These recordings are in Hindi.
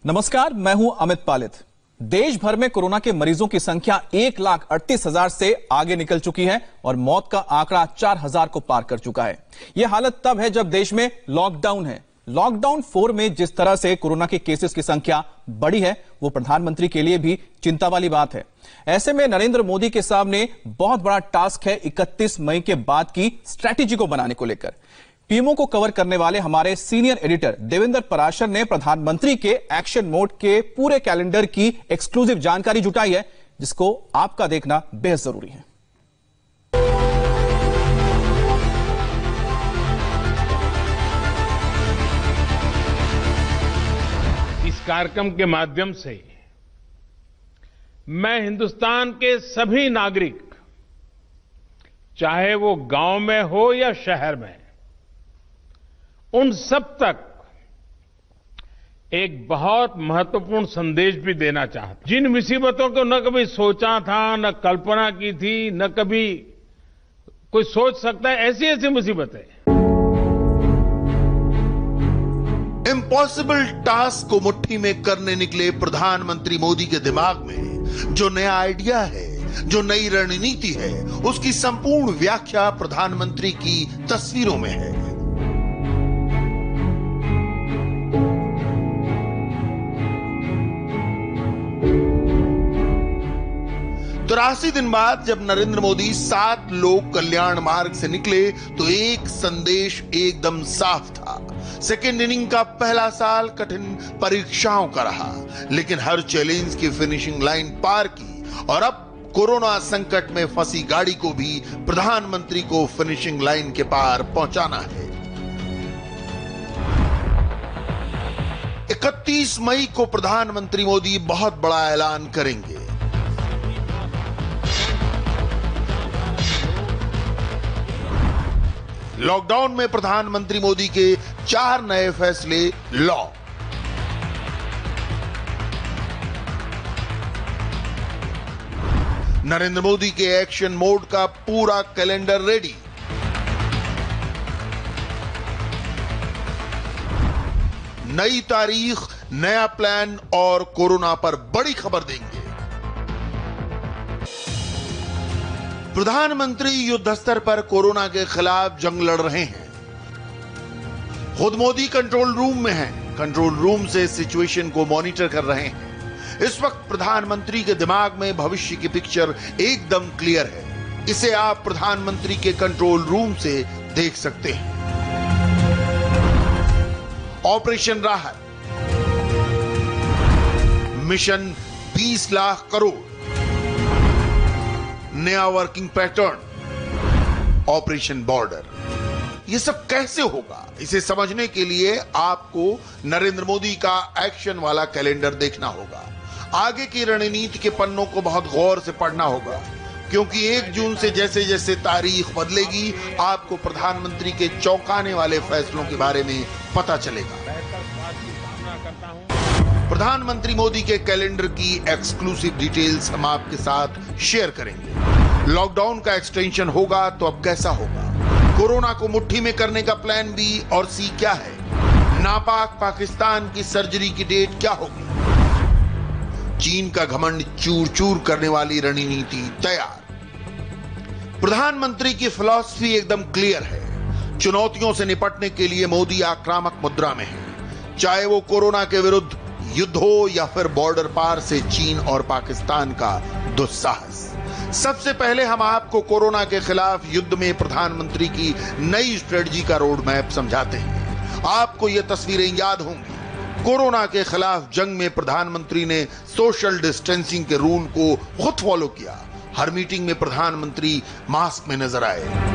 नमस्कार, मैं हूं अमित पालित। देश भर में कोरोना के मरीजों की संख्या 1,38,000 से आगे निकल चुकी है और मौत का आंकड़ा 4,000 को पार कर चुका है। यह हालत तब है जब देश में लॉकडाउन है। लॉकडाउन 4 में जिस तरह से कोरोना के केसेस की संख्या बढ़ी है, वो प्रधानमंत्री के लिए भी चिंता वाली बात है। ऐसे में नरेंद्र मोदी के सामने बहुत बड़ा टास्क है 31 मई के बाद की स्ट्रैटेजी को बनाने को लेकर। पीएमओ को कवर करने वाले हमारे सीनियर एडिटर देवेंद्र पराशर ने प्रधानमंत्री के एक्शन मोड के पूरे कैलेंडर की एक्सक्लूसिव जानकारी जुटाई है, जिसको आपका देखना बेहद जरूरी है। इस कार्यक्रम के माध्यम से मैं हिंदुस्तान के सभी नागरिक, चाहे वो गांव में हो या शहर में, उन सब तक एक बहुत महत्वपूर्ण संदेश भी देना चाहता हूं। जिन मुसीबतों को न कभी सोचा था, न कल्पना की थी, न कभी कोई सोच सकता है, ऐसी ऐसी मुसीबतें। इम्पॉसिबल टास्क को मुट्ठी में करने निकले प्रधानमंत्री मोदी के दिमाग में जो नया आइडिया है, जो नई रणनीति है, उसकी संपूर्ण व्याख्या प्रधानमंत्री की तस्वीरों में है। 83 दिन बाद जब नरेंद्र मोदी 7 लोक कल्याण मार्ग से निकले तो एक संदेश एकदम साफ था। सेकेंड इनिंग का पहला साल कठिन परीक्षाओं का रहा, लेकिन हर चैलेंज की फिनिशिंग लाइन पार की और अब कोरोना संकट में फंसी गाड़ी को भी प्रधानमंत्री को फिनिशिंग लाइन के पार पहुंचाना है। 31 मई को प्रधानमंत्री मोदी बहुत बड़ा ऐलान करेंगे। लॉकडाउन में प्रधानमंत्री मोदी के 4 नए फैसले लॉ। नरेंद्र मोदी के एक्शन मोड का पूरा कैलेंडर रेडी। नई तारीख, नया प्लान और कोरोना पर बड़ी खबर देंगे। प्रधानमंत्री युद्ध स्तर पर कोरोना के खिलाफ जंग लड़ रहे हैं। खुद मोदी कंट्रोल रूम में हैं। कंट्रोल रूम से सिचुएशन को मॉनिटर कर रहे हैं। इस वक्त प्रधानमंत्री के दिमाग में भविष्य की पिक्चर एकदम क्लियर है। इसे आप प्रधानमंत्री के कंट्रोल रूम से देख सकते हैं। ऑपरेशन राहत, मिशन 20 लाख करोड़, नया वर्किंग पैटर्न, ऑपरेशन बॉर्डर। यह सब कैसे होगा, इसे समझने के लिए आपको नरेंद्र मोदी का एक्शन वाला कैलेंडर देखना होगा। आगे की रणनीति के पन्नों को बहुत गौर से पढ़ना होगा, क्योंकि 1 जून से जैसे जैसे तारीख बदलेगी, आपको प्रधानमंत्री के चौंकाने वाले फैसलों के बारे में पता चलेगा। प्रधानमंत्री मोदी के कैलेंडर की एक्सक्लूसिव डिटेल्स हम आपके साथ शेयर करेंगे। लॉकडाउन का एक्सटेंशन होगा तो अब कैसा होगा? कोरोना को मुट्ठी में करने का प्लान बी और सी क्या है? नापाक पाकिस्तान की सर्जरी की डेट क्या होगी? चीन का घमंड चूर चूर करने वाली रणनीति तैयार। प्रधानमंत्री की फिलॉसफी एकदम क्लियर है। चुनौतियों से निपटने के लिए मोदी आक्रामक मुद्रा में है, चाहे वो कोरोना के विरुद्ध युद्ध हो या फिर बॉर्डर पार से चीन और पाकिस्तान का दुस्साहस। सबसे पहले हम आपको कोरोना के खिलाफ युद्ध में प्रधानमंत्री की नई स्ट्रेटजी का रोड मैप समझाते हैं। आपको ये तस्वीरें याद होंगी। कोरोना के खिलाफ जंग में प्रधानमंत्री ने सोशल डिस्टेंसिंग के रूल को खुद फॉलो किया। हर मीटिंग में प्रधानमंत्री मास्क में नजर आए।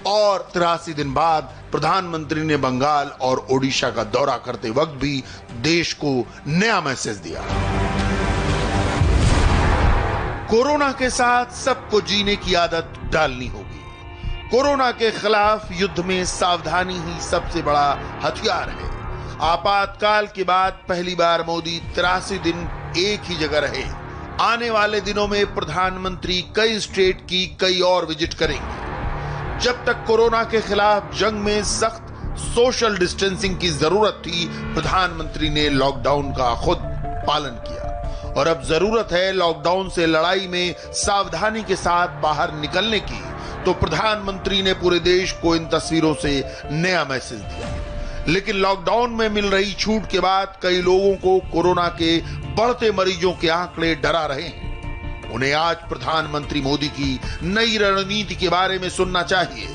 और 83 दिन बाद प्रधानमंत्री ने बंगाल और ओडिशा का दौरा करते वक्त भी देश को नया मैसेज दिया। कोरोना के साथ सबको जीने की आदत डालनी होगी। कोरोना के खिलाफ युद्ध में सावधानी ही सबसे बड़ा हथियार है। आपातकाल के बाद पहली बार मोदी 83 दिन एक ही जगह रहे। आने वाले दिनों में प्रधानमंत्री कई स्टेट की कई और विजिट करेंगे। जब तक कोरोना के खिलाफ जंग में सख्त सोशल डिस्टेंसिंग की जरूरत थी, प्रधानमंत्री ने लॉकडाउन का खुद पालन किया और अब जरूरत है लॉकडाउन से लड़ाई में सावधानी के साथ बाहर निकलने की, तो प्रधानमंत्री ने पूरे देश को इन तस्वीरों से नया मैसेज दिया। लेकिन लॉकडाउन में मिल रही छूट के बाद कई लोगों को कोरोना के बढ़ते मरीजों के आंकड़े डरा रहे हैं। उन्हें आज प्रधानमंत्री मोदी की नई रणनीति के बारे में सुनना चाहिए।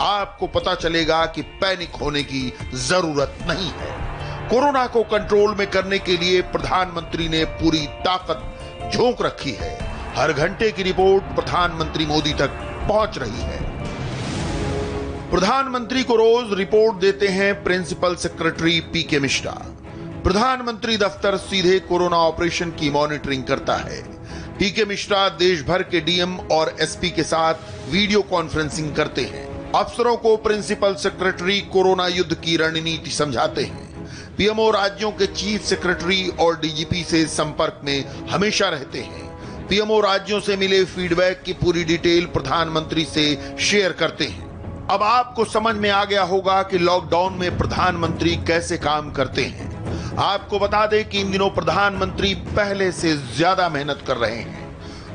आपको पता चलेगा कि पैनिक होने की जरूरत नहीं है। कोरोना को कंट्रोल में करने के लिए प्रधानमंत्री ने पूरी ताकत झोंक रखी है। हर घंटे की रिपोर्ट प्रधानमंत्री मोदी तक पहुंच रही है। प्रधानमंत्री को रोज रिपोर्ट देते हैं प्रिंसिपल सेक्रेटरी पीके मिश्रा। प्रधानमंत्री दफ्तर सीधे कोरोना ऑपरेशन की मॉनिटरिंग करता है। पीके मिश्रा देश भर के डीएम और एसपी के साथ वीडियो कॉन्फ्रेंसिंग करते हैं। अफसरों को प्रिंसिपल सेक्रेटरी कोरोना युद्ध की रणनीति समझाते हैं। पीएमओ राज्यों के चीफ सेक्रेटरी और डीजीपी से संपर्क में हमेशा रहते हैं। पीएमओ राज्यों से मिले फीडबैक की पूरी डिटेल प्रधानमंत्री से शेयर करते हैं। अब आपको समझ में आ गया होगा कि लॉकडाउन में प्रधानमंत्री कैसे काम करते हैं। आपको बता दें कि इन दिनों प्रधानमंत्री पहले से ज्यादा मेहनत कर रहे हैं।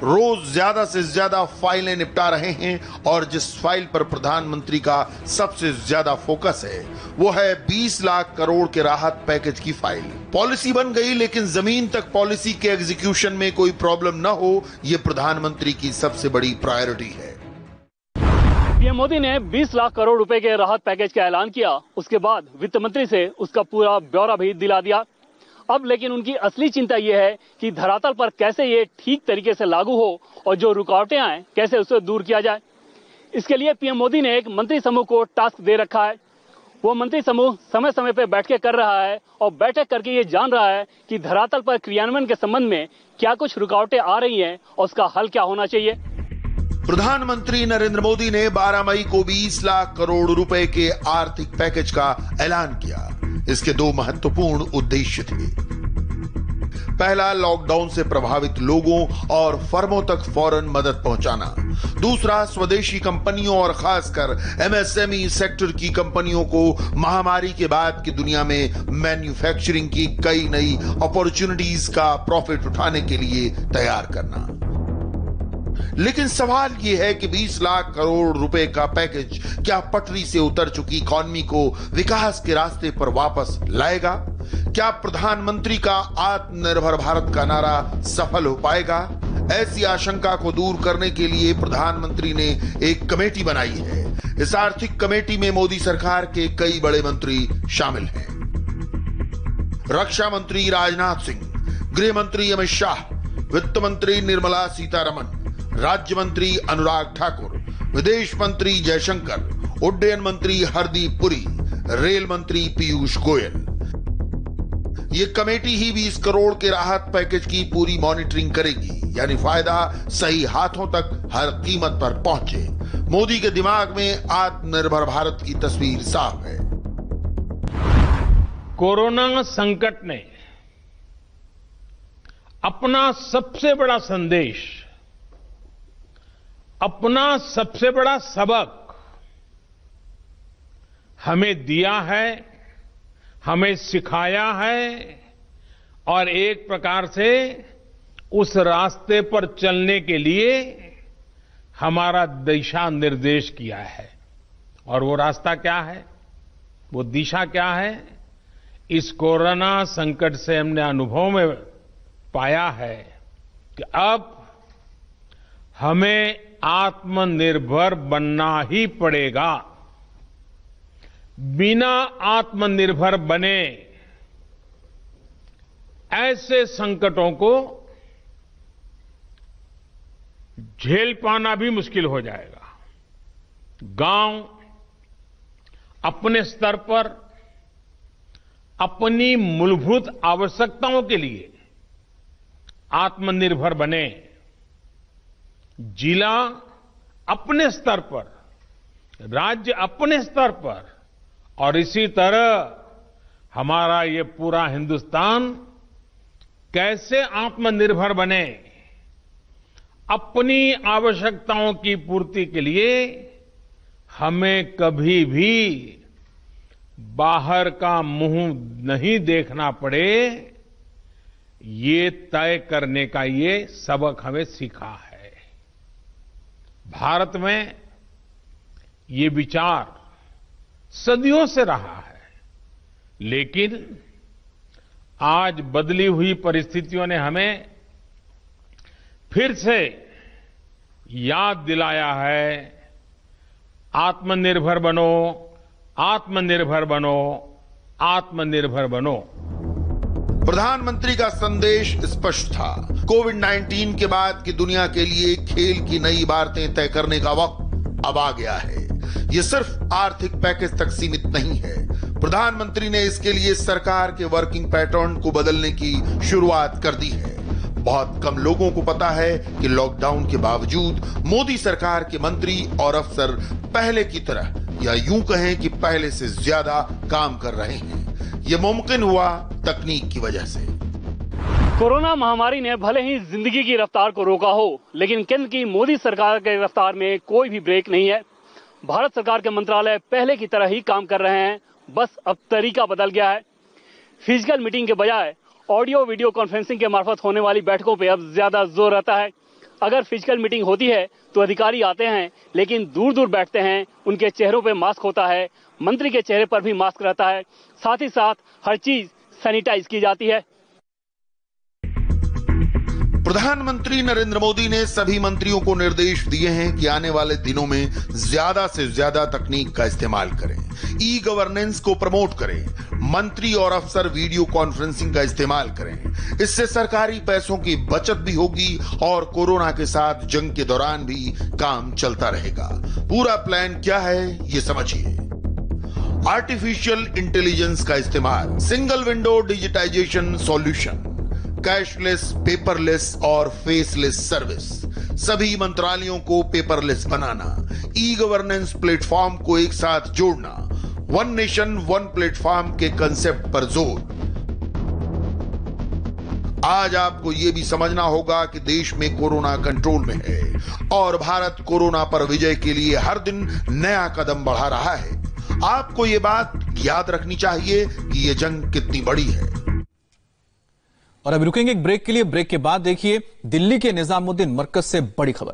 रोज ज्यादा से ज्यादा फाइलें निपटा रहे हैं और जिस फाइल पर प्रधानमंत्री का सबसे ज्यादा फोकस है वो है 20 लाख करोड़ के राहत पैकेज की फाइल। पॉलिसी बन गई, लेकिन जमीन तक पॉलिसी के एग्जीक्यूशन में कोई प्रॉब्लम न हो, ये प्रधानमंत्री की सबसे बड़ी प्रायोरिटी है। पीएम मोदी ने 20 लाख करोड़ रुपए के राहत पैकेज का ऐलान किया। उसके बाद वित्त मंत्री से उसका पूरा ब्यौरा भी दिला दिया। अब लेकिन उनकी असली चिंता यह है कि धरातल पर कैसे ये ठीक तरीके से लागू हो और जो रुकावटें आए कैसे उसे दूर किया जाए। इसके लिए पीएम मोदी ने एक मंत्री समूह को टास्क दे रखा है। वो मंत्री समूह समय समय पर बैठकें कर रहा है और बैठक करके ये जान रहा है कि धरातल पर क्रियान्वयन के संबंध में क्या कुछ रुकावटें आ रही हैं और उसका हल क्या होना चाहिए। प्रधानमंत्री नरेंद्र मोदी ने 12 मई को 20 लाख करोड़ रुपए के आर्थिक पैकेज का ऐलान किया। इसके दो महत्वपूर्ण उद्देश्य थे। पहला, लॉकडाउन से प्रभावित लोगों और फर्मों तक फौरन मदद पहुंचाना। दूसरा, स्वदेशी कंपनियों और खासकर एमएसएमई सेक्टर की कंपनियों को महामारी के बाद की दुनिया में मैन्युफैक्चरिंग की कई नई अपॉर्चुनिटीज का प्रॉफिट उठाने के लिए तैयार करना। लेकिन सवाल यह है कि 20 लाख करोड़ रुपए का पैकेज क्या पटरी से उतर चुकी इकॉनमी को विकास के रास्ते पर वापस लाएगा? क्या प्रधानमंत्री का आत्मनिर्भर भारत का नारा सफल हो पाएगा? ऐसी आशंका को दूर करने के लिए प्रधानमंत्री ने एक कमेटी बनाई है। इस आर्थिक कमेटी में मोदी सरकार के कई बड़े मंत्री शामिल हैं। रक्षा मंत्री राजनाथ सिंह, गृह मंत्री अमित शाह, वित्त मंत्री निर्मला सीतारमण, राज्य मंत्री अनुराग ठाकुर, विदेश मंत्री जयशंकर, उड्डयन मंत्री हरदीप पुरी, रेल मंत्री पीयूष गोयल। ये कमेटी ही 20 करोड़ के राहत पैकेज की पूरी मॉनिटरिंग करेगी, यानी फायदा सही हाथों तक हर कीमत पर पहुंचे। मोदी के दिमाग में आत्मनिर्भर भारत की तस्वीर साफ है। कोरोना संकट ने अपना सबसे बड़ा संदेश, अपना सबसे बड़ा सबक हमें दिया है, हमें सिखाया है और एक प्रकार से उस रास्ते पर चलने के लिए हमारा दिशा निर्देश किया है। और वो रास्ता क्या है, वो दिशा क्या है? इस कोरोना संकट से हमने अनुभव में पाया है कि अब हमें आत्मनिर्भर बनना ही पड़ेगा। बिना आत्मनिर्भर बने ऐसे संकटों को झेल पाना भी मुश्किल हो जाएगा। गांव अपने स्तर पर अपनी मूलभूत आवश्यकताओं के लिए आत्मनिर्भर बने, जिला अपने स्तर पर, राज्य अपने स्तर पर और इसी तरह हमारा ये पूरा हिंदुस्तान कैसे आत्मनिर्भर बने, अपनी आवश्यकताओं की पूर्ति के लिए हमें कभी भी बाहर का मुंह नहीं देखना पड़े, ये तय करने का ये सबक हमें सीखा है। भारत में ये विचार सदियों से रहा है, लेकिन आज बदली हुई परिस्थितियों ने हमें फिर से याद दिलाया है, आत्मनिर्भर बनो, आत्मनिर्भर बनो, आत्मनिर्भर बनो। प्रधानमंत्री का संदेश स्पष्ट था। कोविड-19 के बाद की दुनिया के लिए खेल की नई इबारतें तय करने का वक्त अब आ गया है। ये सिर्फ आर्थिक पैकेज तक सीमित नहीं है। प्रधानमंत्री ने इसके लिए सरकार के वर्किंग पैटर्न को बदलने की शुरुआत कर दी है। बहुत कम लोगों को पता है कि लॉकडाउन के बावजूद मोदी सरकार के मंत्री और अफसर पहले की तरह, या यूं कहें कि पहले से ज्यादा काम कर रहे हैं। यह मुमकिन हुआ तकनीक की वजह से। कोरोना महामारी ने भले ही जिंदगी की रफ्तार को रोका हो, लेकिन केंद्र की मोदी सरकार के रफ्तार में कोई भी ब्रेक नहीं है। भारत सरकार के मंत्रालय पहले की तरह ही काम कर रहे हैं, बस अब तरीका बदल गया है। फिजिकल मीटिंग के बजाय ऑडियो वीडियो कॉन्फ्रेंसिंग के मार्फत होने वाली बैठकों पे अब ज्यादा जोर रहता है। अगर फिजिकल मीटिंग होती है तो अधिकारी आते हैं, लेकिन दूर दूर बैठते हैं, उनके चेहरों पे मास्क होता है, मंत्री के चेहरे पर भी मास्क रहता है, साथ ही साथ हर चीज सैनिटाइज की जाती है। प्रधानमंत्री नरेंद्र मोदी ने सभी मंत्रियों को निर्देश दिए हैं कि आने वाले दिनों में ज्यादा से ज्यादा तकनीक का इस्तेमाल करें, ई गवर्नेंस को प्रमोट करें, मंत्री और अफसर वीडियो कॉन्फ्रेंसिंग का इस्तेमाल करें। इससे सरकारी पैसों की बचत भी होगी और कोरोना के साथ जंग के दौरान भी काम चलता रहेगा। पूरा प्लान क्या है ये समझिए। आर्टिफिशियल इंटेलिजेंस का इस्तेमाल, single window digitization solution, cashless, paperless और फेसलेस सर्विस, सभी मंत्रालयों को पेपरलेस बनाना, ई गवर्नेंस प्लेटफॉर्म को एक साथ जोड़ना, वन नेशन वन प्लेटफॉर्म के कंसेप्ट पर जोर। आज आपको यह भी समझना होगा कि देश में कोरोना कंट्रोल में है और भारत कोरोना पर विजय के लिए हर दिन नया कदम बढ़ा रहा है। आपको यह बात याद रखनी चाहिए कि यह जंग कितनी बड़ी है। और अब रुकेंगे एक ब्रेक के लिए। ब्रेक के बाद देखिए दिल्ली के निजामुद्दीन मरकज से बड़ी खबर।